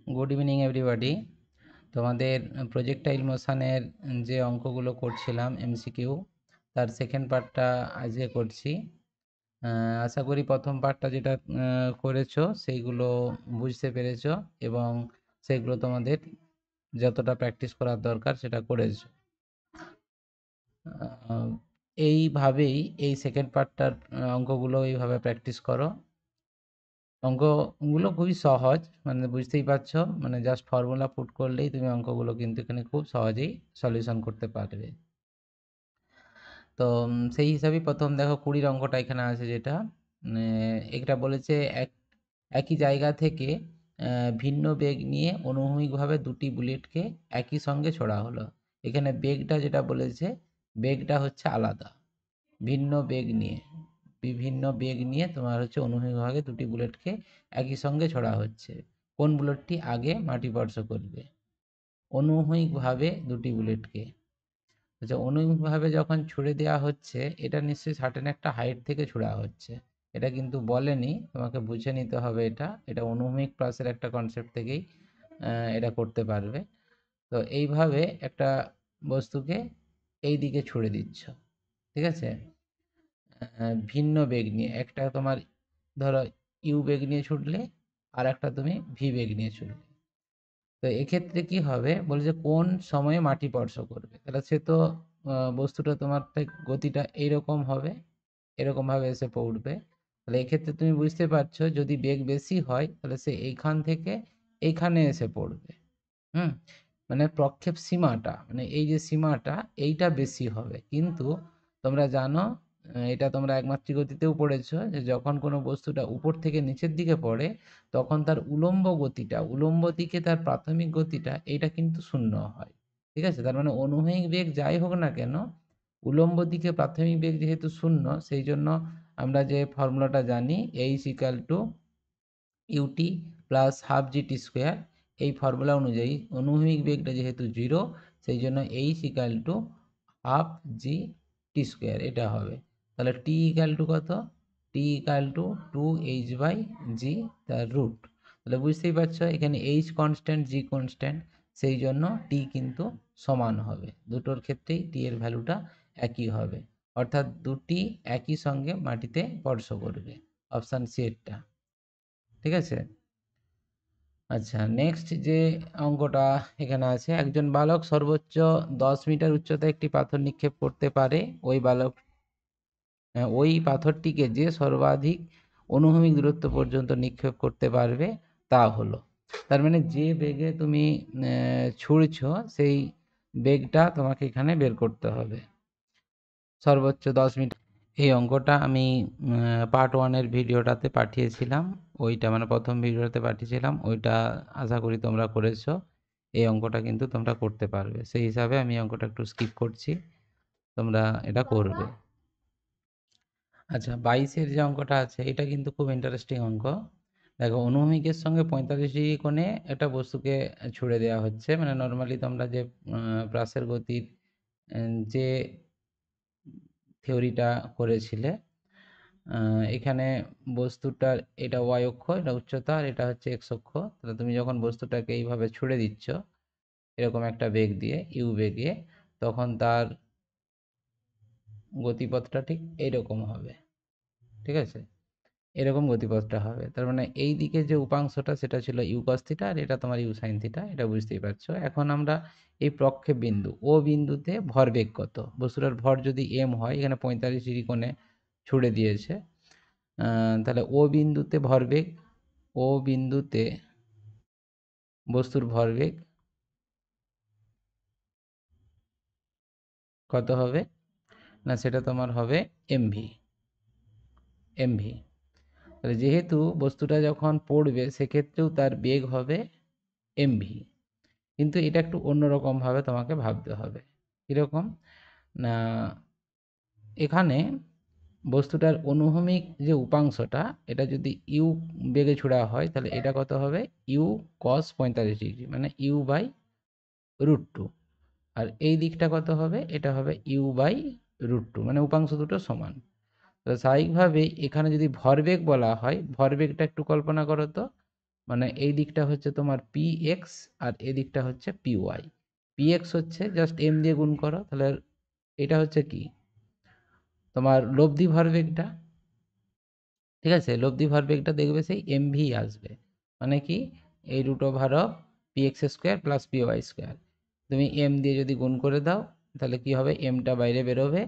Good evening everybody. তোমাদের projectile মোশনের যে অঙ্কগুলো করছিলাম এমসিকিউ, তার সেকেন্ড পার্টটা আজকে করছি। আশা করি প্রথম পার্টটা যেটা করেছো সেইগুলো বুঝতে পেরেছো এবং সেগুলো তোমাদের যতটা প্র্যাকটিস করার দরকার সেটা করেছো। এইভাবেই এই সেকেন্ড পার্টটার অঙ্কগুলো এইভাবে প্র্যাকটিস করো। অঙ্কগুলো খুবই সহজ, মানে বুঝতেই পারছো, মানে জাস্ট ফর্মুলা পুট করলেই তুমি অঙ্কগুলো কিন্তু এখানে খুব সহজেই সলিউশন করতে পারবে। তো সেই হিসাবেই প্রথম দেখো 20 অঙ্কটা এখানে আছে, যেটা এটা বলেছে একই জায়গা থেকে ভিন্ন বেগ নিয়ে অনুভূমিকভাবে দুটি বুলেটকে একই সঙ্গে ছোড়া হলো। এখানে বেগটা যেটা বলেছে, বেগটা হচ্ছে আলাদা, বিভিন্ন বেগ নিয়ে তোমার হচ্ছে অনুভূমিকভাবে দুটি বুলেটকে একই সঙ্গে ছোড়া হচ্ছে। কোন বুলেটটি আগে মাটি স্পর্শ করবে? অনুভূমিকভাবে দুটি বুলেটকে, আচ্ছা অনুভূমিকভাবে যখন ছুড়ে দেওয়া হচ্ছে, এটা নিশ্চয়ই সার্টেন একটা হাইট থেকে ছোড়া হচ্ছে। এটা কিন্তু বলেনি, তোমাকে বুঝে নিতে হবে। এটা অনুভূমিক প্লাসের একটা কনসেপ্ট থেকেই এটা করতে পারবে। তো এইভাবে একটা বস্তুকে এই দিকে ছুড়ে দিচ্ছ, ঠিক আছে? ভিন্ন বেগ নিয়ে, একটা তোমার ধরো ইউ বেগ নিয়ে ছুটলে, আর একটা তুমি ভি বেগ নিয়ে ছুটলে। তো এক্ষেত্রে কি হবে বলে যে কোন সময়ে মাটি স্পর্শ করবে, তাহলে সে তো বস্তুটা তোমার গতিটা এইরকম হবে, এরকমভাবে এসে পড়বে। তাহলে এক্ষেত্রে তুমি বুঝতে পারছো, যদি বেগ বেশি হয় তাহলে সে এইখান থেকে এইখানে এসে পড়বে। হুম, মানে প্রক্ষেপ সীমাটা, মানে এই যে সীমাটা, এইটা বেশি হবে। কিন্তু তোমরা জানো, এটা তোমরা একমাত্রিক গতিতেও পড়েছো, যে যখন কোনো বস্তুটা উপর থেকে নিচের দিকে পড়ে, তখন তার উলম্ব দিকে তার প্রাথমিক গতিটা এইটা কিন্তু শূন্য হয়। ঠিক আছে? তার মানে অনুভূমিক বেগ যাই হোক না কেন, উলম্ব দিকে প্রাথমিক বেগ যেহেতু শূন্য, সেই জন্য আমরা যে ফর্মুলাটা জানি, H equal to UT plus half GT square, এই ফর্মুলা অনুযায়ী অনুভূমিক বেগটা যেহেতু জিরো, সেই জন্য H equal to half G T square এটা হবে। তাহলে টি ইকাল টু কত? টি ইকাল টু 2h/g তার রুট। তাহলে বুঝতেই পারছো, এখানে এইচ কনস্ট্যান্ট, জি কনস্ট্যান্ট, সেই জন্য টি কিন্তু সমান হবে। দুটোর ক্ষেত্রেই টি এর ভ্যালুটা একই হবে, অর্থাৎ দুটি একই সঙ্গে মাটিতে স্পর্শ করবে। অপশান সি এরটা, ঠিক আছে? আচ্ছা, নেক্সট যে অঙ্কটা এখানে আছে, একজন বালক সর্বোচ্চ 10 মিটার উচ্চতায় একটি পাথর নিক্ষেপ করতে পারে। ওই পাথরটিকে যে সর্বাধিক অনুভূমিক দূরত্ব পর্যন্ত নিক্ষেপ করতে পারবে তা হলো। তার মানে যে বেগে তুমি ছুঁড়ছো, সেই বেগটা তোমাকে এখানে বের করতে হবে। সর্বোচ্চ 10 মিটার। এই অঙ্কটা আমি পার্ট 1-এর ভিডিওটাতে পাঠিয়েছিলাম, ওইটা মানে প্রথম ভিডিওতে পাঠিয়েছিলাম, ওইটা আশা করি তোমরা করেছো। এই অঙ্কটা কিন্তু তোমরা করতে পারবে, সেই হিসাবে আমি অঙ্কটা একটু স্কিপ করছি, তোমরা এটা করবে। আচ্ছা, 22-এর যে অঙ্কটা আছে, এটা কিন্তু খুব ইন্টারেস্টিং অঙ্ক। দেখো, অনুভূমিকের সঙ্গে 45 ডিগ্রি কোণে একটা বস্তুকে ছুড়ে দেওয়া হচ্ছে। মানে নর্মালি তোমরা যে প্রাসের গতির যে থিওরিটা করেছিলে, এখানে বস্তুটার এটা ওয়াই অক্ষ, এটা উচ্চতা, আর এটা হচ্ছে এক্স অক্ষ। তাহলে তুমি যখন বস্তুটাকে এইভাবে ছুড়ে দিচ্ছ এরকম একটা বেগ দিয়ে, ইউ বেগে, তখন তার গতিপথটা ঠিক এইরকম হবে, ঠিক আছে? এরকম গতিপথটা হবে। তার মানে এই দিকে যে উপাংশটা সেটা ছিল ইউ কস থিটা, আর এটা তোমার ইউ সাইন থিটা, এটা বুঝতেই পারছো। এখন আমরা এই প্রক্ষেপ বিন্দু ও বিন্দুতে ভরবেগ কত, বস্তুটার ভর যদি এম হয়, এখানে 45 ডিগ্রি কোণে ছুড়ে দিয়েছে, তাহলে ও বিন্দুতে বস্তুর ভরবেগ কত হবে? না, সেটা তোমার হবে এমভি। তাহলে যেহেতু বস্তুটা যখন পড়বে, সেক্ষেত্রেও তার বেগ হবে এমভি। কিন্তু এটা একটু অন্যরকমভাবে তোমাকে ভাবতে হবে। কীরকম না, এখানে বস্তুটার অনুভূমিক যে উপাংশটা, এটা যদি ইউ বেগে ছোড়া হয়, তাহলে এটা কত হবে? ইউ কস 45 ডিগ্রি, মানে ইউ বাই √2। আর এই দিকটা কত হবে? এটা হবে ইউ বাই √2, মানে উপাংশ দুটো সমান। তো স্বাভাবিকভাবেই এখানে যদি ভরবেগ বলা হয়, ভরবেগটা একটু কল্পনা করো তো, মানে এই দিকটা হচ্ছে তোমার পি এক্স আর এই দিকটা হচ্ছে পি ওয়াই। পি এক্স হচ্ছে জাস্ট এম দিয়ে গুণ করো, তাহলে এটা হচ্ছে কি তোমার লব্ধি ভরবেগটা। ঠিক আছে, লব্ধি ভরবেগটা দেখবে সেই এম ভি আসবে, মানে কি এই root over of P X square plus P Y square. তুমি এম দিয়ে যদি গুণ করে দাও তাহলে কি হবে, এমটা বাইরে বেরোবে,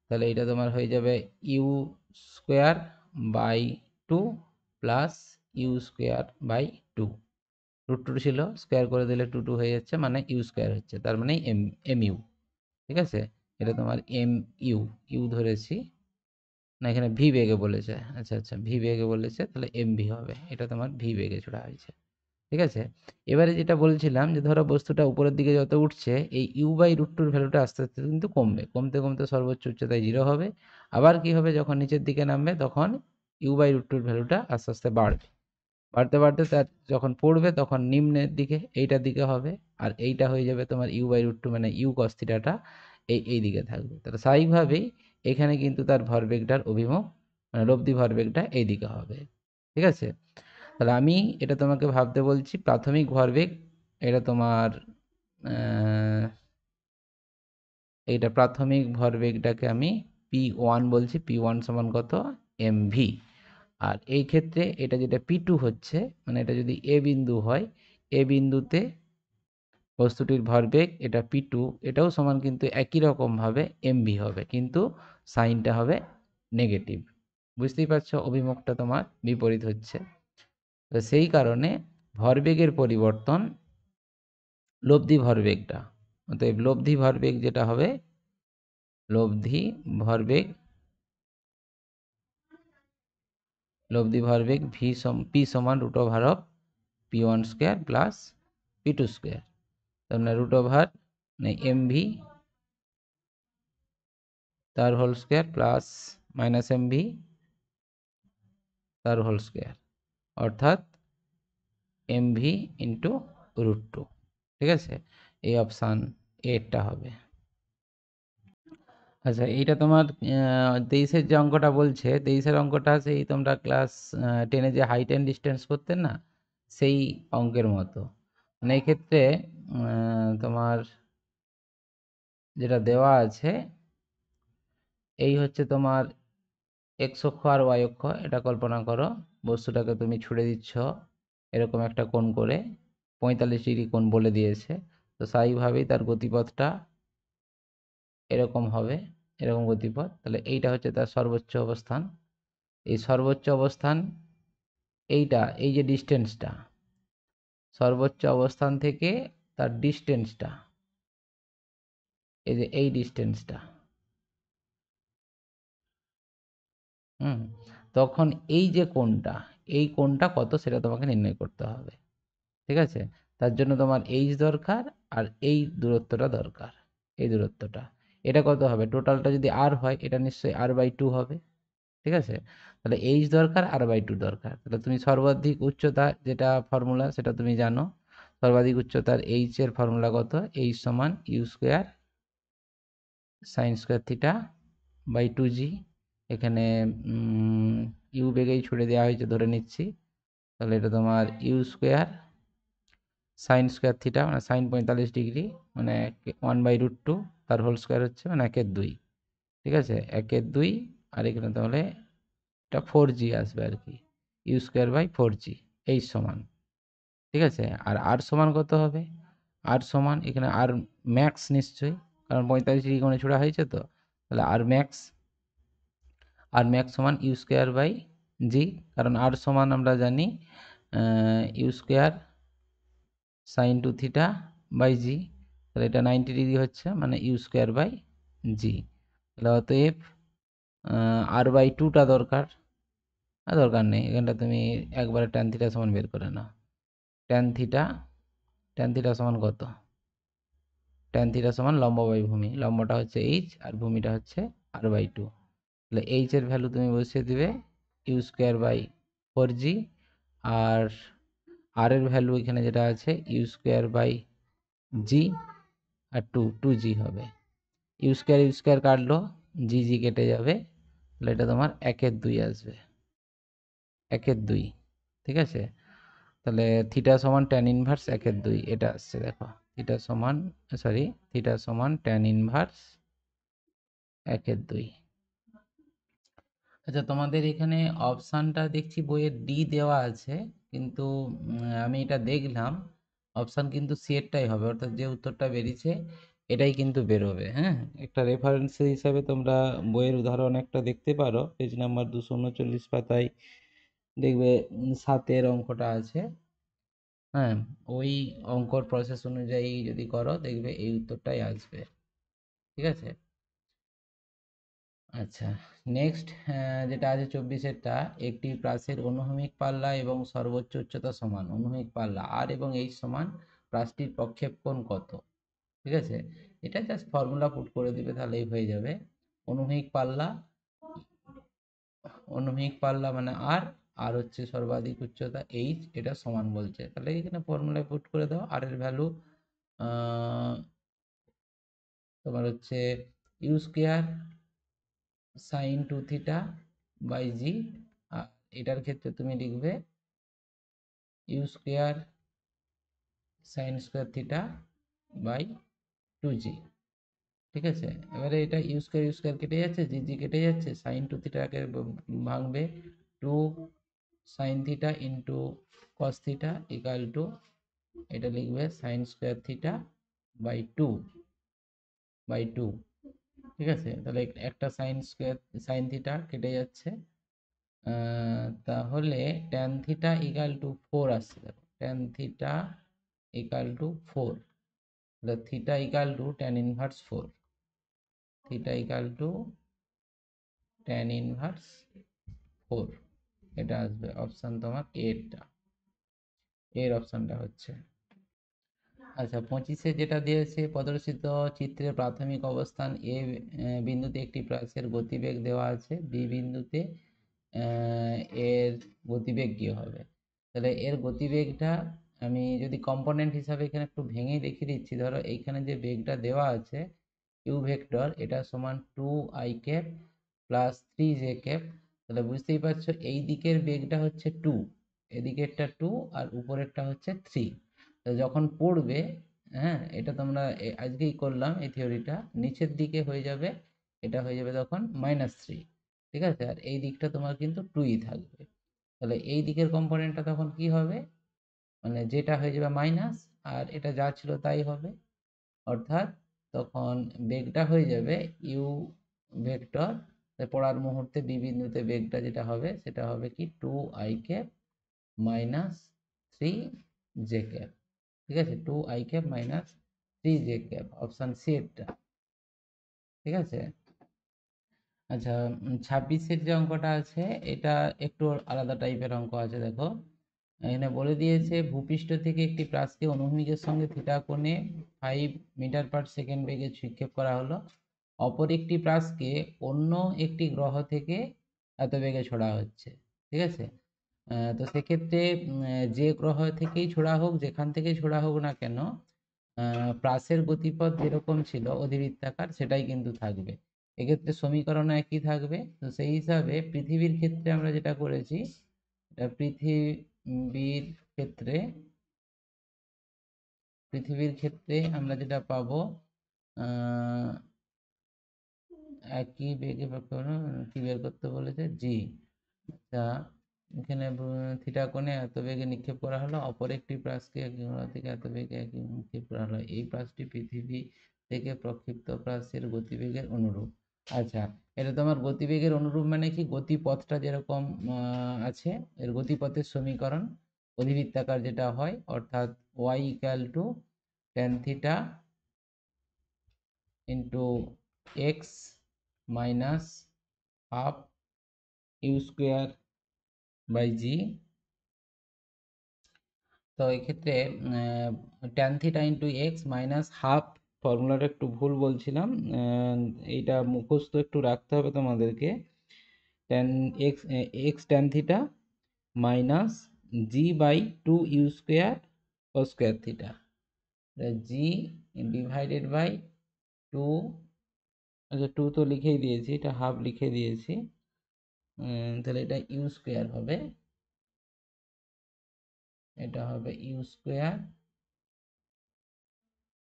তাহলে এটা তোমার হয়ে যাবে U square by two plus U square by two. Root two ছিল, স্কোয়ার করে দিলে টু টু হয়ে যাচ্ছে, মানে ইউ স্কোয়ার হচ্ছে, তার মানে এম ইউ। ঠিক আছে, এটা তোমার এম ইউ, ইউ ধরেছি না, এখানে ভি বেগে বলেছে, আচ্ছা আচ্ছা ভি বেগে বলেছে, তাহলে এম ভি হবে, এটা তোমার ভি বেগে ছোড়া হয়েছে। ঠিক আছে, এবারে যেটা বলছিলাম যে ধরো বস্তুটা উপরের দিকে যত উঠছে এই ইউ বাই রুট টুর ভ্যালুটা আস্তে আস্তে কিন্তু কমবে, কমতে কমতে সর্বোচ্চ উচ্চতায় জিরো হবে। আবার কি হবে, যখন নিচের দিকে নামবে তখন ইউ বাই রুট টুর ভ্যালুটা আস্তে আস্তে বাড়বে, বাড়তে বাড়তে তার যখন পড়বে তখন নিম্নের দিকে এইটার দিকে হবে, আর এইটা হয়ে যাবে তোমার ইউ বাই রুট টু, মানে ইউ কস থিটাটা এই দিকে থাকবে। তাহলে স্বাভাবিকভাবেই এখানে কিন্তু তার ভরবেগটার অভিমুখ, মানে লব্ধি ভরবেগটা এই দিকে হবে। ঠিক আছে, তাহলে আমি এটা তোমাকে ভাবতে বলছি প্রাথমিক ভরবেগ, এটা তোমার এইটা প্রাথমিক ভরবেগটাকে আমি পি ওয়ান বলছি, পি ওয়ান সমান কত, এম ভি। আর এই ক্ষেত্রে এটা যেটা পি টু হচ্ছে, মানে এটা যদি এ বিন্দু হয়, এ বিন্দুতে বস্তুটির ভরবেগ এটা পি টু, এটাও সমান কিন্তু একই রকমভাবে এম ভি হবে, কিন্তু সাইনটা হবে নেগেটিভ। বুঝতেই পারছো, অভিমুখটা তোমার বিপরীত হচ্ছে। তো সেই কারণে ভরবেগের পরিবর্তন লব্ধি ভরবেগটা, অতএব লব্ধি ভরবেগ যেটা হবে, লব্ধি ভরবেগ, লব্ধি ভরবেগ ভি পি সমান root over of P one square plus P two square, তার মানে রুট ওভার মানে এম ভি তার whole square plus minus M V তার হোল স্কোয়ার, অর্থাৎ M V into root two. ঠিক আছে, এই অপশান এরটা হবে। আচ্ছা, এইটা তোমার 23-এর যে অঙ্কটা বলছে, 23-এর অঙ্কটা সেই তোমরা ক্লাস 10-এ যে হাইট অ্যান্ড ডিস্টেন্স করতেন না, সেই অঙ্কের মতো। মানে এই ক্ষেত্রে তোমার যেটা দেওয়া আছে, এই হচ্ছে তোমার এক্স অক্ষ আর ওয়াই অক্ষ, এটা কল্পনা করো বস্তুটাকে তুমি ছুড়ে দিচ্ছ এরকম একটা কোণ করে, 45 ডিগ্রি কোণ বলে দিয়েছে, তো স্বাভাবিকভাবেই তার গতিপথটা এরকম হবে, এরকম গতিপথ। তাহলে এইটা হচ্ছে তার সর্বোচ্চ অবস্থান, এই সর্বোচ্চ অবস্থান এইটা, এই যে ডিস্টেন্সটা, সর্বোচ্চ অবস্থান থেকে তার ডিস্টেন্সটা, এই যে এই ডিস্টেন্সটা, তখন এই যে কোণটা, এই কোণটা কত সেটা তোমাকে নির্ণয় করতে হবে। ঠিক আছে, তার জন্য তোমার এইচ দরকার, আর এই দূরত্বটা দরকার, এই দূরত্বটা, এটা কত হবে, টোটালটা যদি আর হয় এটা নিশ্চয়ই আর বাই টু হবে। ঠিক আছে, তাহলে এইচ দরকার আর বাই টু দরকার, তাহলে তুমি সর্বাধিক উচ্চতা যেটা ফর্মুলা সেটা তুমি জানো, সর্বাধিক উচ্চতার এইচ এর ফর্মুলা কত, এইচ সমান U square sine square theta by two G. এখানে ইউ বেগেই ছুড়ে দেওয়া হয়েছে ধরে নিচ্ছি, তাহলে এটা তোমার U square sine square theta, মানে সাইন 45 ডিগ্রি, মানে 1/√2 তার হোল স্কোয়ার হচ্ছে মানে 1/2। ঠিক আছে, 1/2, আর এখানে তাহলে এটা 4g আসবে আর কি, ইউ স্কোয়ার বাই 4g, এই সমান। ঠিক আছে, আর আর সমান কত হবে, আর সমান এখানে আর ম্যাক্স নিশ্চয়ই, কারণ 45 ডিগ্রি কোণে ছোড়া হয়েছে তো, তাহলে আর ম্যাক্স, আর ম্যাক্স সমান ইউ স্কোয়ার বাই জি, কারণ আর সমান আমরা জানি U square sine two theta by G, তাহলে এটা 90 ডিগ্রি হচ্ছে, মানে ইউ স্কোয়ার বাই জি। তাহলে অতএব আর বাই টুটা দরকার, দরকার নেই, এখানটা তুমি একবারে ট্যান থিটা সমান বের করে নাও, ট্যান থিটা, ট্যান থিটা সমান কত, ট্যান থিটা সমান লম্ব বাই ভূমি, লম্বটা হচ্ছে এইচ আর ভূমিটা হচ্ছে আর বাই টু। তাহলে এইচ এর ভ্যালু তুমি বসিয়ে দিবে ইউ স্কোয়ার বাই 4g, আর আর এর ভ্যালু এখানে যেটা আছে ইউ স্কোয়ার বাই জি, আর টু জি হবে, ইউ স্কোয়ার কাটলো, জি জি কেটে যাবে, তাহলে এটা তোমার 1/2 আসবে, 1/2। ঠিক আছে, তাহলে থিটা সমান ট্যান ইনভার্স 1/2, এটা আসছে দেখো। থিটা সমান থিটা সমান ট্যান ইনভার্স 1/2। আচ্ছা, তোমাদের এখানে অপশানটা দেখছি বইয়ের ডি দেওয়া আছে, কিন্তু আমি এটা দেখলাম, অপশান কিন্তু সি এরটাই হবে, অর্থাৎ যে উত্তরটা বেরিয়েছে এটাই কিন্তু বেরোবে। হ্যাঁ, একটা রেফারেন্স হিসাবে তোমরা বইয়ের উদাহরণ একটা দেখতে পারো, পেজ নাম্বার 239 পাতায় দেখবে 7-এর অঙ্কটা আছে। হ্যাঁ, ওই অঙ্কর প্রসেস অনুযায়ী যদি করো দেখবে এই উত্তরটাই আসবে। ঠিক আছে। আচ্ছা, নেক্সট যেটা আছে 24-এরটা, একটি প্রাচীর অনুভূমিক পাল্লা এবং সর্বোচ্চ উচ্চতা সমান। অনুভূমিক পাল্লা আর এবং এইচ সমান, প্রাচীরটির প্রক্ষেপণ কত? ঠিক আছে, এটা জাস্ট ফর্মুলা পুট করে দিবে তাহলেই হয়ে যাবে। অনুভূমিক পাল্লা, অনুভূমিক পাল্লা মানে আর, আর হচ্ছে সর্বাধিক উচ্চতা এইচ, এটা সমান বলছে, তাহলে এখানে ফর্মুলায় পুট করে দাও। আর এর ভ্যালু তোমার হচ্ছে U square sine 2θ by G, আর এটার ক্ষেত্রে তুমি লিখবে U square sine square theta by 2জি। ঠিক আছে, এবারে এটা ইউ স্কোয়ার কেটে যাচ্ছে, জি জি কেটে যাচ্ছে, সাইন 2θকে ভাঙবে, 2 sine theta into cos theta equal to, এটা লিখবে sine square theta by two. ঠিক আছে, তাহলে একটা সাইন স্কোয়ার সাইন থিটা কেটে যাচ্ছে, তাহলে ট্যান থিটা ইকাল টু 4 আসছে। দেখো, ট্যান থিটা ইকাল টু 4, তাহলে theta equal to tan inverse 4, theta equal to tan inverse 4, এটা আসবে অপশান তোমার এর অপশানটা হচ্ছে। আচ্ছা, 25-এ যেটা দিয়েছে, প্রদর্শিত চিত্রে প্রাথমিক অবস্থান এ বিন্দুতে একটি প্রাচীর গতিবেগ দেওয়া আছে, বি বিন্দুতে এর গতিবেগ কি হবে? তাহলে এর গতিবেগটা আমি যদি কম্পোনেন্ট হিসাবে এখানে একটু ভেঙে দেখিয়ে দিচ্ছি। ধরো এইখানে যে বেগটা দেওয়া আছে ইউ ভেক্টর, এটা সমান 2i প্লাস 3j, তাহলে বুঝতেই পারছো এই দিকের বেগটা হচ্ছে 2, এদিকেরটা 2 আর উপরেরটা হচ্ছে 3। যখন পড়বে, হ্যাঁ, এটা তোমরা আজকেই করলাম এই থিওরিটা, নিচের দিকে হয়ে যাবে, এটা হয়ে যাবে তখন -3। ঠিক আছে, আর এই দিকটা তোমার কিন্তু 2ই থাকবে, তাহলে এই দিকের কম্পোনেন্টটা তখন কি হবে, মানে যেটা হয়ে যাবে মাইনাস, আর এটা যা ছিল তাই হবে, অর্থাৎ তখন বেগটা হয়ে যাবে ইউ ভেক্টর, পড়ার মুহূর্তে বি বিন্দুতে বেগটা যেটা হবে সেটা হবে কি 2i মাইনাস 3j। ঠিক আছে, 2i minus 3j, option C এরটা। ঠিক আছে। আচ্ছা, 26-এর যে অঙ্কটা আছে এটা একটু আলাদা টাইপের অঙ্ক আছে। দেখো, এখানে বলে দিয়েছে ভূপৃষ্ঠ থেকে একটি প্রাচকে অনুভূমিকের সঙ্গে থিটা কোণে 5 মিটার পার সেকেন্ড বেগে নিক্ষেপ করা হলো। অপর একটি প্রাচকে অন্য একটি গ্রহ থেকে এত বেগে ছোড়া হচ্ছে। ঠিক আছে, তো সেক্ষেত্রে যে গ্রহ থেকেই ছোড়া হোক, যেখান থেকেই ছোড়া হোক না কেন, প্রাচের গতিপথ যেরকম ছিল অধিবৃত্তাকার সেটাই কিন্তু থাকবে। এক্ষেত্রে সমীকরণ একই থাকবে। তো সেই হিসাবে পৃথিবীর ক্ষেত্রে আমরা যেটা করেছি, পৃথিবীর ক্ষেত্রে পৃথিবীর ক্ষেত্রে আমরা যেটা পাবো, একই বেগে কি বের করতে বলেছে, জি। আচ্ছা, এখানে থিটা কোণে এত বেগে নিক্ষেপ করা হলো, অপর একটি প্রাচকে এক গ্রহ থেকে এত বেগে নিক্ষেপ করা হলো, এই প্রাচটি পৃথিবী থেকে প্রক্ষিপ্ত প্রাচের গতিবেগের অনুরূপ। আচ্ছা, এটা তোমার গতিবেগের অনুরূপ মানে কি, গতিপথটা যেরকম আছে, এর গতিপথের সমীকরণ অধিবৃত্তাকার যেটা হয়, অর্থাৎ y equal to tan theta into X minus half U square by G. তো এক্ষেত্রে tan theta into X minus half, ফর্মুলাটা একটু ভুল বলছিলাম, এইটা মুখস্থ একটু রাখতে হবে তোমাদেরকে। Tan X X tan theta minus G by 2 U square cos square theta, G divided by 2। আচ্ছা, 2 তো লিখেই দিয়েছি, এটা হাফ লিখে দিয়েছি, তাহলে এটা ইউ স্কোয়ার হবে এটা হবে U square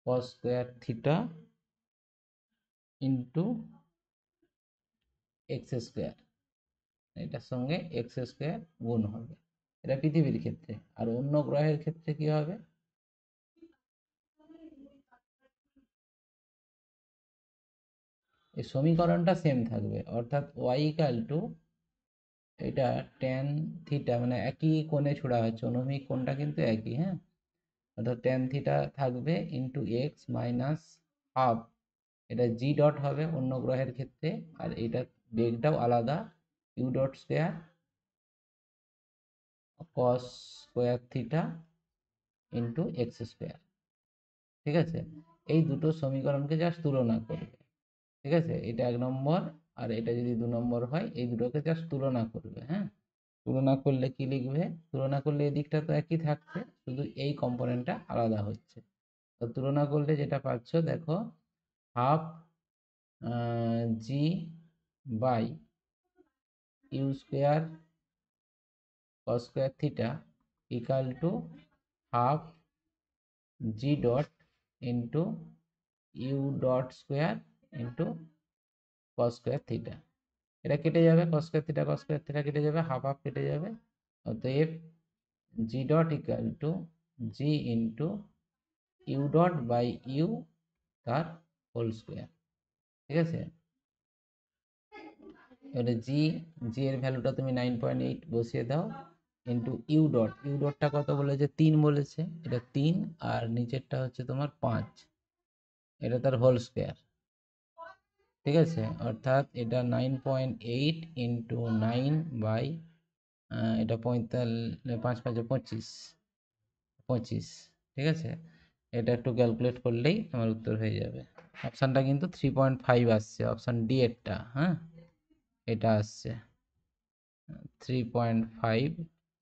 cos square theta into X square, এটার সঙ্গে এক্স স্কোয়ার গুণ হবে। এটা পৃথিবীর ক্ষেত্রে। আর অন্য গ্রহের ক্ষেত্রে কি হবে? এই সমীকরণটা সেম থাকবে, অর্থাৎ ওয়াই ইকাল টু, এটা ট্যান থিটা, মানে একই কোণে ছোড়া হচ্ছে, অনুভূমিক কোণটা কিন্তু একই, হ্যাঁ, অর্থাৎ ট্যান থিটা থাকবে ইন্টু এক্স মাইনাস হাফ, এটা জি ডট হবে অন্য গ্রহের ক্ষেত্রে, আর এটা বেগটাও আলাদা, you dot square cos square theta into X square. ঠিক আছে, এই দুটো সমীকরণকে জাস্ট তুলনা করবে। ঠিক আছে, এটা 1 নম্বর, আর এটা যদি 2 নম্বর হয়, এই দুটোকে জাস্ট তুলনা করবে। হ্যাঁ, তুলনা করলে কি লিখবে? তুলনা করলে এই দিকটা তো একই থাকছে, শুধু এই কম্পোনেন্টটা আলাদা হচ্ছে। তো তুলনা করলে যেটা পাচ্ছ দেখো, half G by U square cos square theta equal to half G dot into U dot square into cos square theta. এটা কেটে যাবে, কস স্কোয়ার থিটা কেটে যাবে, হাফ হাফ কেটে যাবে। অতএব G dot equal to G into U dot by U তার whole square. ঠিক আছে, এবারে জি এর ভ্যালুটা তুমি 9.8 বসিয়ে দাও, ইন্টু ইউ ডট, ইউ ডটটা কত বলেছে? 3 বলেছে, এটা 3, আর নিচেরটা হচ্ছে তোমার 5, এটা তার হোল স্কোয়ার। ঠিক আছে, অর্থাৎ এটা 9.8 ইন্টু 9 বাই, এটা 45, 5 5 25, 25। ঠিক আছে, এটা একটু ক্যালকুলেট করলেই তোমার উত্তর হয়ে যাবে। অপশানটা কিন্তু 3.5 আসছে, অপশান ডি এরটা, হ্যাঁ, এটা আসছে 3.5,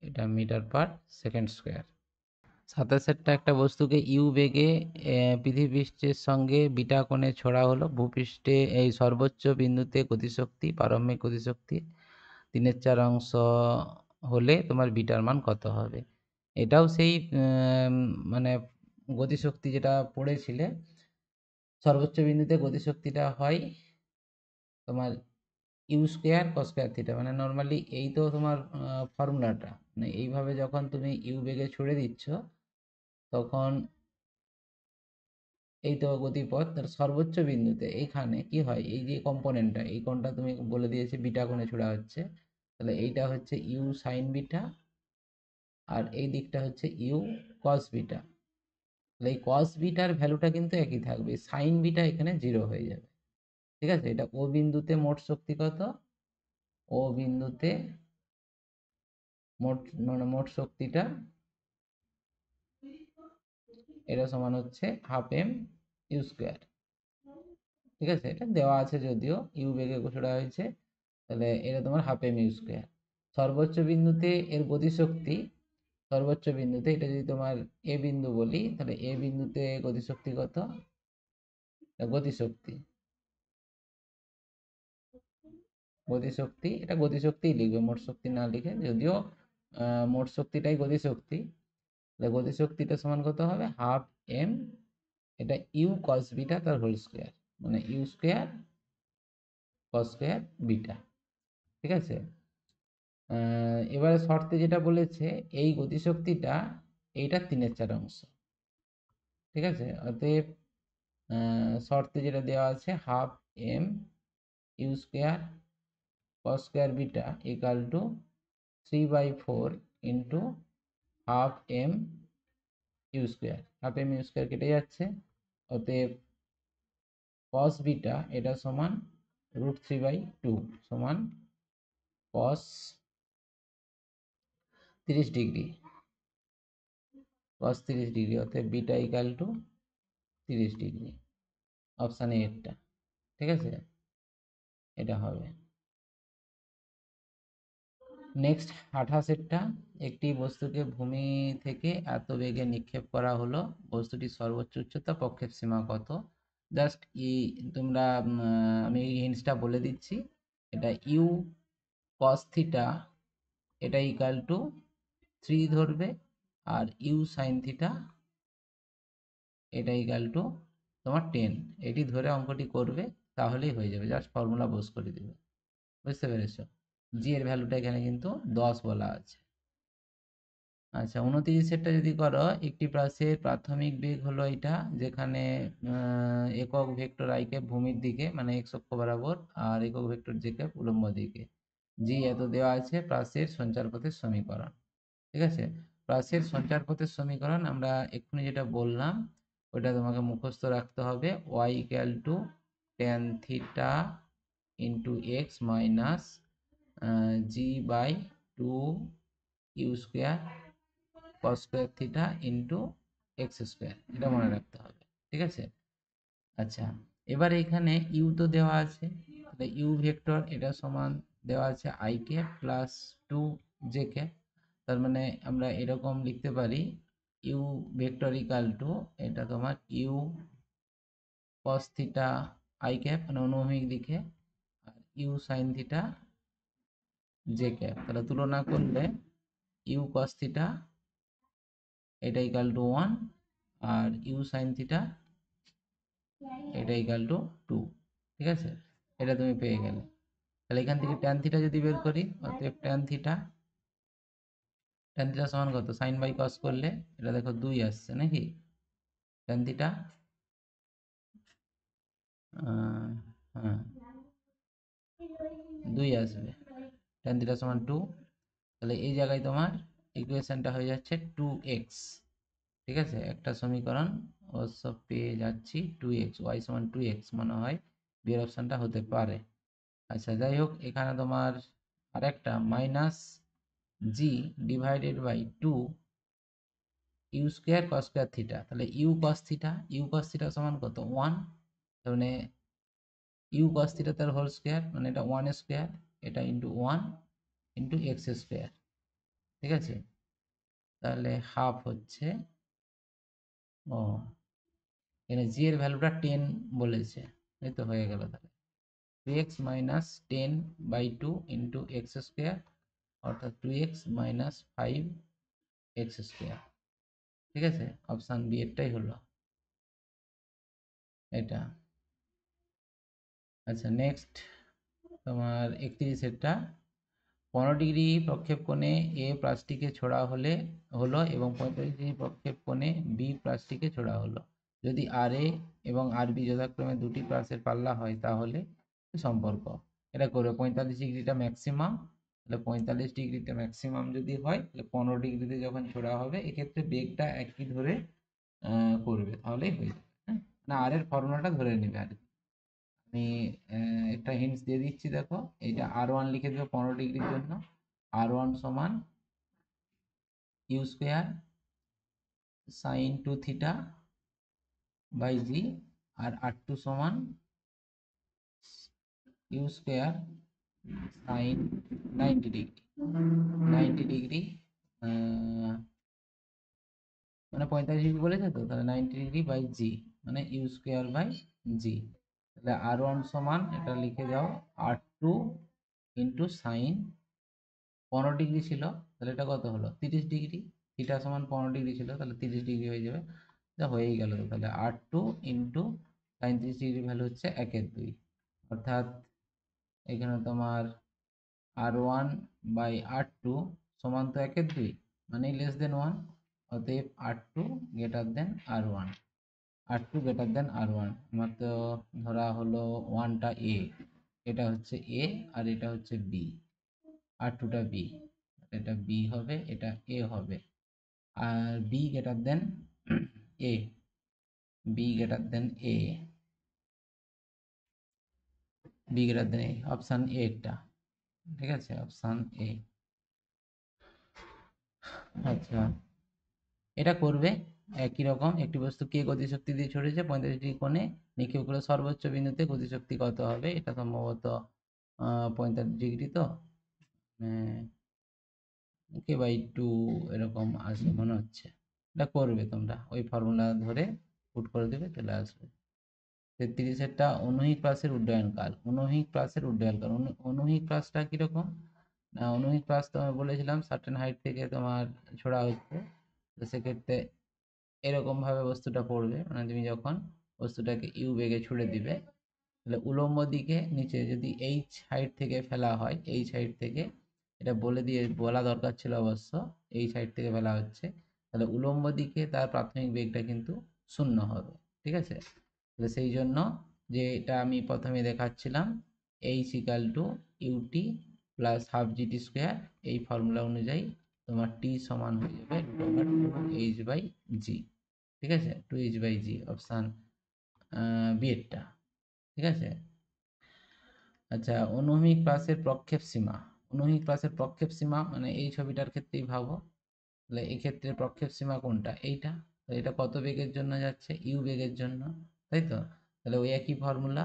এটা মিটার পার সেকেন্ড স্কোয়ার। 27টা, একটা বস্তুকে ইউ বেগে পৃথিবীপৃষ্ঠের সঙ্গে বিটা কোণে ছোড়া হলো। ভূপৃষ্ঠে এই সর্বোচ্চ বিন্দুতে গতিশক্তি, প্রারম্ভিক গতিশক্তি 3/4 অংশ হলে তোমার বিটার মান কত হবে? এটাও সেই মানে গতিশক্তি যেটা পড়েছিলে, সর্বোচ্চ বিন্দুতে গতিশক্তিটা হয় তোমার U square cos square theta, মানে নর্মালি এই তো তোমার ফর্মুলাটা, মানে এইভাবে যখন তুমি ইউ বেগে ছুড়ে দিচ্ছ, তখন এই তো গতিপথ তার সর্বোচ্চ বিন্দুতে এইখানে কি হয়, এই যে কম্পোনেন্টটা, এই কোণটা তুমি বলে দিয়েছে বিটা কোণে ছোড়া হচ্ছে, তাহলে এইটা হচ্ছে ইউ সাইন বিটা, আর এই দিকটা হচ্ছে ইউ কস বিটা। তাহলে এই কস বিটার ভ্যালুটা কিন্তু একই থাকবে, সাইন বিটা এখানে 0 হয়ে যাবে। ঠিক আছে, এটা ও বিন্দুতে মোট শক্তি কত? ও বিন্দুতে মোট, মানে মোট শক্তিটা, এটা সমান হচ্ছে হাফ এম ইউ স্কোয়ার। ঠিক আছে, এটা দেওয়া আছে যদিও, ইউ বেগে ঘোষণা হয়েছে, তাহলে এটা তোমার হাফ এম ইউ স্কোয়ার। সর্বোচ্চ বিন্দুতে এর গতিশক্তি, সর্বোচ্চ বিন্দুতে এটা যদি তোমার এ বিন্দু বলি, তাহলে এ বিন্দুতে গতিশক্তি কত? গতিশক্তি, গতিশক্তি, এটা গতিশক্তিই লিখবে, মোট শক্তি না লিখে, যদিও মোট শক্তিটাই গতিশক্তি। তাহলে গতিশক্তিটা সমান কত হবে? হাফ এম, এটা ইউ কস বিটা তার হোল স্কোয়ার, মানে U square cos square beta. ঠিক আছে, এবারে শর্তে যেটা বলেছে, এই গতিশক্তিটা এইটা 3/4 অংশ। ঠিক আছে, অতএব শর্তে যেটা দেওয়া আছে, half M U square cos square beta equal to 3/4 into half M U square, half M U square কেটে যাচ্ছে, অতএব কস বিটা এটা সমান √3/2 সমান কস 30 ডিগ্রি, কস 30 ডিগ্রি, অতএব beta equal to 30 degree, option এরটা। ঠিক আছে, এটা হবে। নেক্সট 28এরটা, একটি বস্তুকে ভূমি থেকে এত বেগে নিক্ষেপ করা হলো, বস্তুটির সর্বোচ্চ উচ্চতা, প্রক্ষেপ সীমা কত? জাস্ট তোমরা আমি হিন্টসটা বলে দিচ্ছি, এটা ইউ কস থিটা, এটা ইকাল টু 3 ধরবে, আর ইউ সাইন থিটা এটা ইকাল টু তোমার 10। এটি ধরে অঙ্কটি করবে, তাহলেই হয়ে যাবে, জাস্ট ফর্মুলা বোস করে দিবে। বুঝতে পেরেছো? জি এর ভ্যালুটা এখানে কিন্তু 10 বলা আছে। আচ্ছা, 29 যদি করো, একটি প্রাচীর প্রাথমিক বেগ হলো এটা, যেখানে একক ভেক্টর আই ক্যাপ ভূমির দিকে মানে এক্স অক্ষ বরাবর, আর একক ভেক্টর জে ক্যাপ উলম্ব দিকে। জি এত দেওয়া আছে প্রাচীর সঞ্চারপথের সমীকরণ। ঠিক আছে, প্রাচীর সঞ্চারপথের সমীকরণ আমরা এক্ষুনি যেটা বললাম ওটা তোমাকে মুখস্থ রাখতে হবে। Y equal to tan theta into X minus G by two U square cos square theta into X square, এটা মনে রাখতে হবে। ঠিক আছে, আচ্ছা, এবার এখানে ইউ তো দেওয়া আছে, তাহলে ইউ ভেক্টর এটা সমান দেওয়া আছে I cap plus two J cap. তার মানে আমরা এরকম লিখতে পারি ইউ ভেক্টর ইকাল টু, এটা তোমার U cos theta I cap মানে অনুভূমিক দিকে, আর U sine theta J cap. তাহলে তুলনা করলে ইউ কস থিটা এটা ইকাল টু 1, আর ইউ সাইন থিটা এটা ইকাল টু 2। ঠিক আছে, এটা তুমি পেয়ে গেলে। তাহলে এখান থেকে ট্যান থিটা যদি বের করি, অতএব ট্যান থিটা সমান কত, সাইন বাই কস করলে এটা দেখো 2 আসছে নাকি, ট্যান থিটা হ্যাঁ 2 আসবে, ট্যান থিটা সমান 2। তাহলে এই জায়গায় তোমার ইকুয়েশনটা হয়ে যাচ্ছে 2x। ঠিক আছে, একটা সমীকরণ অবশ্য পেয়ে যাচ্ছি 2x, y সমান 2x মনে হয় বিয়ের অপশানটা হতে পারে। আচ্ছা, যাই হোক, এখানে তোমার আরেকটা minus G divided by 2 U square cos square theta. তাহলে ইউ কস থিটা সমান কত, 1। তার মানে ইউ কস থিটা তার হোল স্কোয়ার মানে এটা 1 স্কোয়ার, এটা ইন্টু 1 ইন্টু এক্স স্কোয়ার। ঠিক আছে, তাহলে হাফ হচ্ছে, ও এখানে জি এর ভ্যালুটা 10 বলেছে, এই তো হয়ে গেল। তাহলে 2x minus 10 by 2 into X square, অর্থাৎ 2x মাইনাস 5 এক্স স্কোয়ার। ঠিক আছে, অপশান বি এরটাই হলো এটা। আচ্ছা, নেক্সট তোমার 31 15 ডিগ্রি প্রক্ষেপণে এ প্লাসটিকে ছোড়া হলো এবং 45 ডিগ্রি প্রক্ষেপণে বি প্লাসটিকে ছোড়া হলো। যদি আর এ এবং আর বি যথাক্রমে দুটি প্লাসের পাল্লা হয় তাহলে সম্পর্ক। এটা করবে 45 ডিগ্রিটা ম্যাক্সিমাম, তাহলে 45 ডিগ্রিটা ম্যাক্সিমাম যদি হয় তাহলে 15 ডিগ্রিতে যখন ছোড়া হবে এক্ষেত্রে বেগটা একই ধরে করবে, তাহলেই হয়ে যাবে। হ্যাঁ, না আর এর ফর্মুলাটা ধরে নেবে আর কি। আমি একটা হিন্টস দিয়ে দিচ্ছি, দেখো এইটা R1 লিখে দেবো 15 ডিগ্রির জন্য। R1 সমান U square sine 2 theta by G, আর R2 সমান U square sine 90 degree. 90 degree মানে 45 ডিগ্রি বলেছে তো, তাহলে 90 ডিগ্রি বাই জি মানে ইউ স্কোয়ার বাই জি। তাহলে R1 সমান এটা লিখে যাও R2 ইন্টু সাইন 15 ডিগ্রি ছিল, তাহলে এটা কত হলো 30 ডিগ্রি। থিটা সমান 15 ডিগ্রি ছিল, তাহলে 30 ডিগ্রি হয়ে যাবে, যা হয়েই গেল। তাহলে R2 into sign 30 degree value হচ্ছে 1/2, অর্থাৎ এখানে তোমার R1 বাই R2 সমান তো 1/2 মানে লেস দেন 1, অতএব R2 greater than R1। R2 greater than R1, আমার তো ধরা হলো 1টা এ, এটা হচ্ছে এ আর এটা হচ্ছে বি, R2টা বি, এটা বি হবে এটা এ হবে, আর বি গ্রেটার দেন এ, বি গ্রেটার দেন এ, বি গ্রেটার দেন এ, অপশান এটা। ঠিক আছে, অপশান এ। আচ্ছা, এটা করবে একই রকম, একটি বস্তু কে গতিশক্তি দিয়ে ছড়িয়েছে 45 ডিগ্রি কোণে নিক্ষেপ করে সর্বোচ্চ বিন্দুতে গতিশক্তি কত হবে, এটা সম্ভবত 45 ডিগ্রি, তো কে বাই 2 এরকম আসবে মনে হচ্ছে। এটা করবে তোমরা ওই ফর্মুলা ধরে পুট করে দেবে, চলে আসবে। 33 অনুভূমিক প্রাসের উড্ডয়নকাল। অনুভূমিক প্রাসের উড্ডয়নকাল, অনুভূমিক প্রাসটা কিরকম না, অনুভূমিক প্রাস তোমার বলেছিলাম সার্টেন হাইট থেকে তোমার ছোড়া হচ্ছে, তো সেক্ষেত্রে এরকমভাবে বস্তুটা পড়বে, মানে তুমি যখন বস্তুটাকে ইউ বেগে ছুড়ে দিবে, তাহলে উলম্ব দিকে নিচে যদি এইচ হাইট থেকে ফেলা হয়, এইচ হাইট থেকে, এটা বলা দরকার ছিল অবশ্য, এইচ হাইট থেকে ফেলা হচ্ছে, তাহলে উলম্ব দিকে তার প্রাথমিক বেগটা কিন্তু শূন্য হবে। ঠিক আছে, তাহলে সেই জন্য যে এটা আমি প্রথমে দেখাচ্ছিলাম, H equal to UT plus half GT square, এই ফর্মুলা অনুযায়ী তোমার টি সমান হয়ে যাবে √2h/g। ঠিক আছে, 2h/g অপশান বিয়েরটা। ঠিক আছে। আচ্ছা, অনুভূমিক প্রাসের প্রক্ষেপ সীমা। অনুভূমিক প্রাসের প্রক্ষেপ সীমা মানে এই ছবিটার ক্ষেত্রেই ভাবো, তাহলে এই ক্ষেত্রে প্রক্ষেপ সীমা কোনটা, এইটা। তো এটা কত বেগের জন্য যাচ্ছে, ইউ বেগের জন্য, তাই তো। তাহলে ওই একই ফর্মুলা,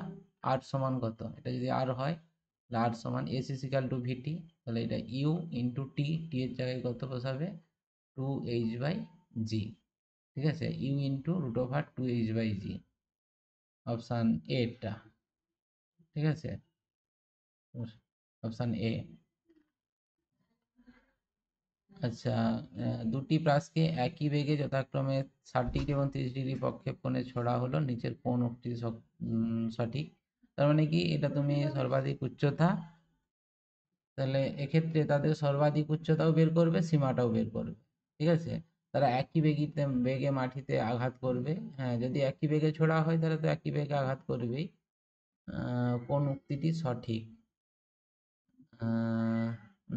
আর সমান কত, এটা যদি আর হয় তাহলে আর সমান এস ইজ ইকাল টু ভিটি, তাহলে এটা ইউ ইন্টু টি, টি এর জায়গায় কত বসাবে, 2h/g। ঠিক আছে, ইউ ইন্টু √2h/g, অপশান এটা। ঠিক আছে, অপশান এ। আচ্ছা, দুটি প্রাসকে একই বেগে যথাক্রমে 60 ডিগ্রি এবং 30 ডিগ্রি প্রক্ষেপণে ছোড়া হলো, নিচের কোন উক্তি সঠিক। তার মানে কি, এটা তুমি সর্বাধিক উচ্চতা, তাহলে এক্ষেত্রে তাদের সর্বাধিক উচ্চতাও বের করবে, সীমাটাও বের করবে। ঠিক আছে, তারা একই বেগে মাটিতে আঘাত করবে। হ্যাঁ, যদি একই বেগে ছোড়া হয় তাহলে তো একই বেগে আঘাত করবেই। কোন উক্তিটি সঠিক? আহ,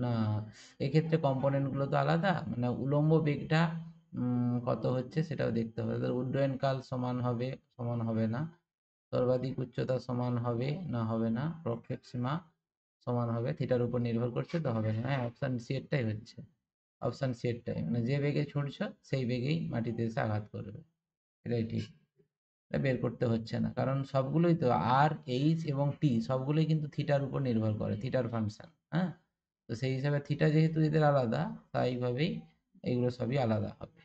না, এক্ষেত্রে কম্পোনেন্টগুলো তো আলাদা, মানে উলম্ব বেগটা কত হচ্ছে সেটাও দেখতে হবে। উড্ডয়নকাল সমান হবে, সমান হবে না। সর্বাধিক উচ্চতা সমান হবে না, হবে না। প্রক্ষেপ সীমা সমান হবে, থিটার উপর নির্ভর করছে, তো হবে না। হ্যাঁ, অপশান সি এরটাই হচ্ছে, অপশান সি এরটাই, মানে যে বেগে ছুটছ সেই বেগেই মাটিতে এসে আঘাত করবে, এটাই ঠিক। এটা বের করতে হচ্ছে না, কারণ সবগুলোই তো আর, এইচ এবং টি সবগুলোই কিন্তু থিটার উপর নির্ভর করে, থিটার ফাংশন। হ্যাঁ, তো সেই হিসাবে থিটা যেহেতু এদের আলাদা, তাইভাবেই এইগুলো সবই আলাদা হবে।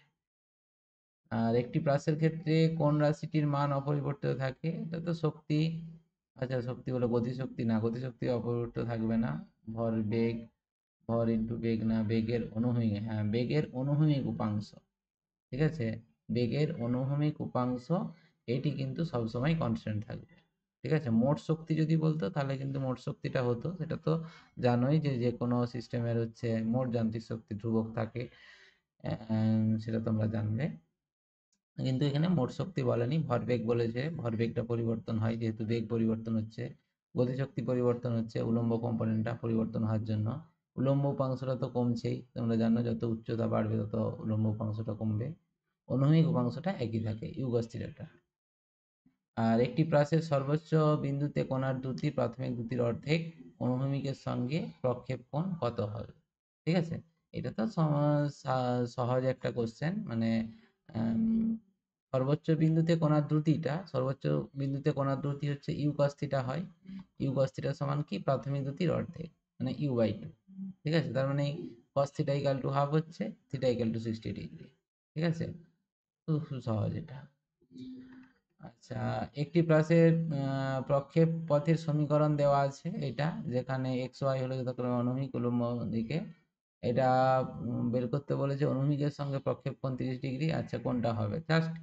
আর একটি প্রাসের ক্ষেত্রে কোন রাশিটির মান অপরিবর্তিত থাকে, এটা তো শক্তি। আচ্ছা, শক্তি বলে গতিশক্তি না, গতিশক্তি অপরিবর্তিত থাকবে না। ভর বেগ, ভর ইন্টু বেগ না, বেগের অনুভূমিক, হ্যাঁ বেগের অনুভূমিক উপাংশ। ঠিক আছে, বেগের অনুভূমিক উপাংশ এটি কিন্তু সবসময় কনস্ট্যান্ট থাকবে। ঠিক আছে, মোট শক্তি যদি বলতো তাহলে কিন্তু মোট শক্তিটা হতো, সেটা তো জানোই যে যে কোনো সিস্টেমের হচ্ছে মোট যান্ত্রিক শক্তি ধ্রুবক থাকে, সেটা তোমরা জানবে। কিন্তু এখানে মোট শক্তি বলেনি, ভরবেগ বলেছে, ভরবেগটা পরিবর্তন হয় যেহেতু বেগ পরিবর্তন হচ্ছে, গতিশক্তি পরিবর্তন হচ্ছে উলম্ব কম্পোনেন্টটা পরিবর্তন হওয়ার জন্য। উলম্ব উপাংশটা তো কমছেই, তোমরা জানো যত উচ্চতা বাড়বে তত উলম্ব উপাংশটা কমবে। অনুভূমিক উপাংশটা একই থাকে, ইউগস্থিরটা। আর একটি প্রাসের সর্বোচ্চ বিন্দুতে কোণার দ্রুতি প্রাথমিক দ্রুতির অর্ধেক, অনুভূমিকের সঙ্গে প্রক্ষেপ কোণ কত হবে? ঠিক আছে, এটা তো সহজ একটা কোশ্চেন, মানে সর্বোচ্চ বিন্দুতে কোণার দ্রুতিটা, সর্বোচ্চ বিন্দুতে কোণার দ্রুতি হচ্ছে ইউ কস থিটা হয়। ইউ কস থিটা সমান কি, প্রাথমিক দ্রুতির অর্ধেক, মানে ইউ/2। ঠিক আছে, তার মানে কস থিটা ইকাল টু হাফ হচ্ছে থিটা ইকাল টু 60 ডিগ্রি। ঠিক আছে, খুব সহজ এটা। আচ্ছা, একটি প্রাসের প্রক্ষেপ পথের সমীকরণ দেওয়া আছে, এটা যেখানে এক্স ওয়াই হলো যথাক্রমে অনুভূমিক উলম্ব দিকে, এটা বের করতে বলেছে অনুভূমিকের সঙ্গে প্রক্ষেপ কোণ 30 ডিগ্রি। আচ্ছা, কোনটা হবে, জাস্ট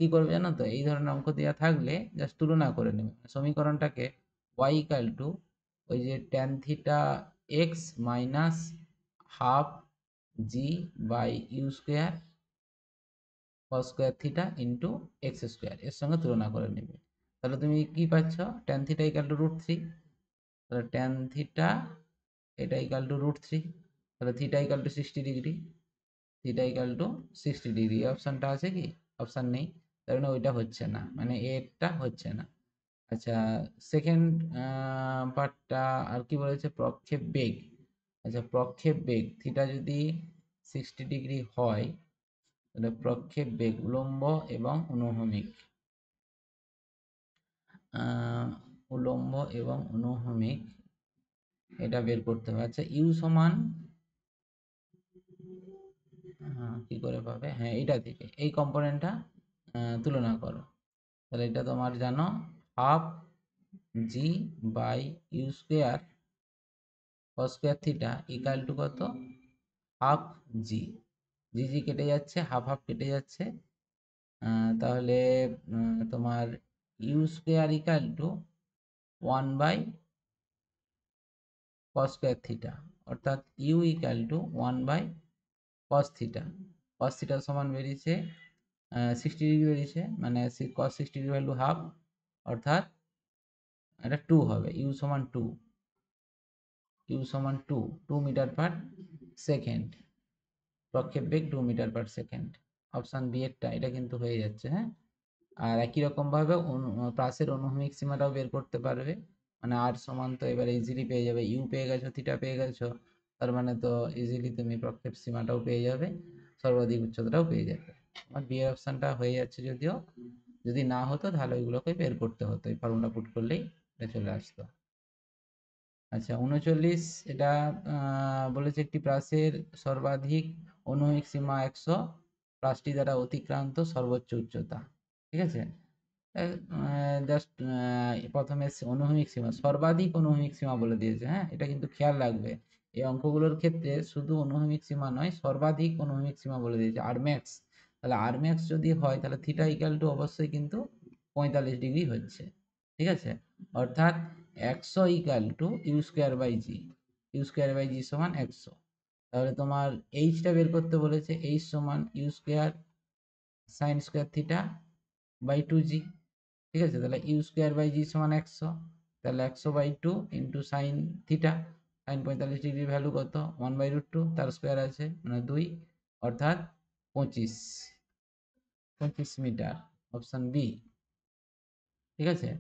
কি করবে জানো তো, এই ধরনের অঙ্ক দেওয়া থাকলে জাস্ট তুলনা করে নেবে সমীকরণটাকে। ওয়াই ইকাল টু ওই যে tan theta X minus half G by U square cos square theta into X square, এর সঙ্গে তুলনা করে নেবে। তাহলে তুমি কি পাচ্ছ, ট্যান থিটা ইকাল টু √3, তাহলে ট্যান থিটা এটা ইকাল টু √3, তাহলে theta equal two 60 degree, theta equal two 60 degree. অপশানটা আছে কি, অপশান নেই, তার মানে ওইটা হচ্ছে না, মানে এটা হচ্ছে না। আচ্ছা, সেকেন্ড পার্টটা আর কি বলেছে, প্রক্ষেপ বেগ। আচ্ছা, প্রক্ষেপ বেগ থিটা যদি 60 ডিগ্রি হয়, তাহলে প্রক্ষেপ বেগ উলম্ব এবং অনুভূমিক, উলম্ব এবং অনুভূমিক এটা বের করতে হবে। আচ্ছা, ইউ সমান কি করে পাবে, হ্যাঁ এটা থেকে এই কম্পোনেন্টটা তুলনা করো, তাহলে এটা তোমার জানো half G by U square cos square theta equal to কত, হাফ জি। জি কেটে যাচ্ছে, হাফ হাফ কেটে যাচ্ছে। তাহলে তোমার U square equal to 1/cos square theta, অর্থাৎ U equal to 1/cos theta. cos থিটার সমান বেরিয়েছে 60 ডিগ্রি বেরিয়েছে, মানে cos 60 ভ্যালু হাফ, অর্থাৎ এটা 2 হবে। ইউ সমান 2 মিটার পার সেকেন্ড, প্রক্ষেপ বেগ 2 metre per second. Option B এরটা এটা কিন্তু হয়ে যাচ্ছে। হ্যাঁ, আর একই রকম ভাবে প্রাসের অনুভূমিক সীমাটাও বের করতে পারবে, মানে আর সমান তো এবারে ইজিলি পেয়ে যাবে, ইউ পেয়ে গেছো, থিটা পেয়ে গেছো, তার মানে তো ইজিলি তুমি প্রক্ষেপ সীমাটাও পেয়ে যাবে, সর্বাধিক উচ্চতাটাও পেয়ে যাবে। আমার বি এর অপশানটা হয়ে যাচ্ছে, যদিও যদি না হতো তাহলে ওইগুলোকে বের করতে হতো, এই ফর্মুলা পুট করলেই এটা চলে আসতো। আচ্ছা 39, এটা বলেছে একটি প্রাসের সর্বাধিক অনুভূমিক সীমা 100, প্রাসটি দ্বারা অতিক্রান্ত সর্বোচ্চ উচ্চতা। ঠিক আছে, জাস্ট প্রথমে অনুভূমিক সীমা, সর্বাধিক অনুভূমিক সীমা বলে দিয়েছে। হ্যাঁ, এটা কিন্তু খেয়াল রাখবে, এই অঙ্কগুলোর ক্ষেত্রে শুধু অনুভূমিক সীমা নয়, সর্বাধিক অনুভূমিক সীমা বলে দিয়েছে, আর ম্যাক্স। তাহলে আর ম্যাক্স যদি হয় তাহলে থিটা ইকাল টু অবশ্যই কিন্তু 45 ডিগ্রি হচ্ছে। ঠিক আছে, অর্থাৎ 100 equal to U square by G, U square by G সমান 100। তাহলে তোমার এইচটা বের করতে বলেছে, এইচ সমান U square sine square theta by 2জি। ঠিক আছে, তাহলে ইউ স্কোয়ার বাই জি সমান 100, তাহলে 100/2 into sine theta, sine 45 degree value কত, 1/√2, তার স্কোয়ার আছে মানে 2, অর্থাৎ 25 মিটার, অপশান বি। ঠিক আছে,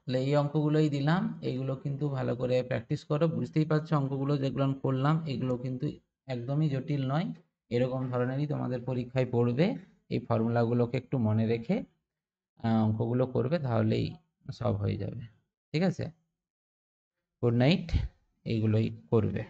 তাহলে এই অঙ্কগুলোই দিলাম, এগুলো কিন্তু ভালো করে প্র্যাকটিস করো। বুঝতেই পারছো অঙ্কগুলো যেগুলো আমি করলাম এগুলো কিন্তু একদমই জটিল নয়, এরকম ধরনেরই তোমাদের পরীক্ষায় পড়বে। এই ফর্মুলাগুলোকে একটু মনে রেখে অঙ্কগুলো করবে, তাহলেই সব হয়ে যাবে। ঠিক আছে, গুড নাইট, এইগুলোই করবে।